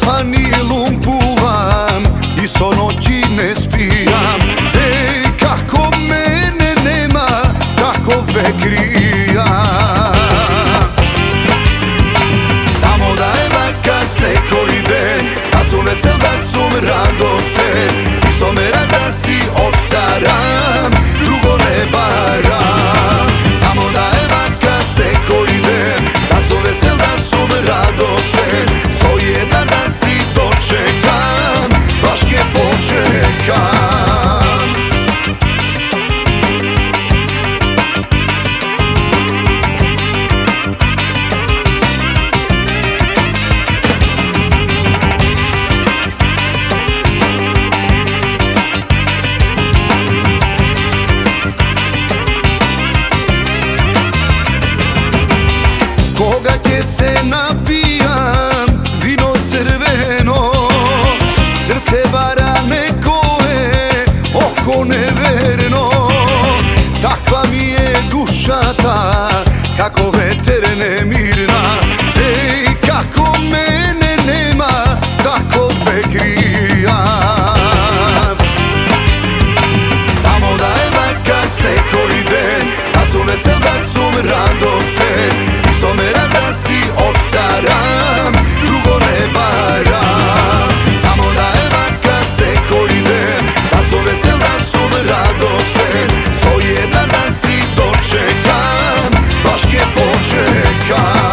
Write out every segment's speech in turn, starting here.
Kafanilum puvam i so noći ne spijam. Ej, kako mene nema, kako vekrijam. Samo da je vaka se koji den, da su vesel, da su radosen. I so me rad da si ostaram, drugo ne baram. Samo da je vaka se koji den, da su vesel, da su radosen. 101 dan si dočekam, baške počekam. Koga će se napijam, vino crveno, srce vara neko je, oko neverno. Takva mi je duša ta, kako veter nemirna. Ej, kako mene nema, tako vekrijam. Samo da je vaka se koji den, da su vesel, da su radosen. I so me rad da si ostaram, drugo ne baram. Samo da je vaka se koji den, da su vesel, da su radosen. 101 dan si dočekam, baške počekam.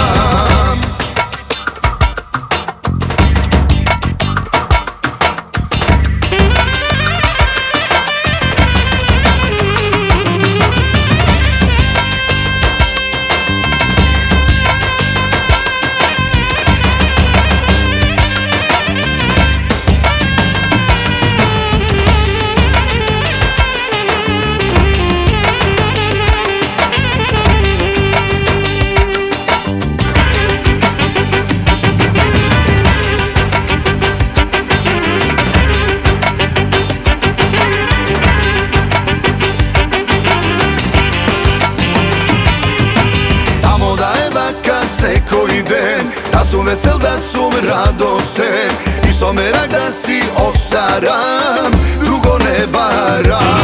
Se koji den, da su vesel, da su radosen. I so me rad da si ostaram, drugo ne baram.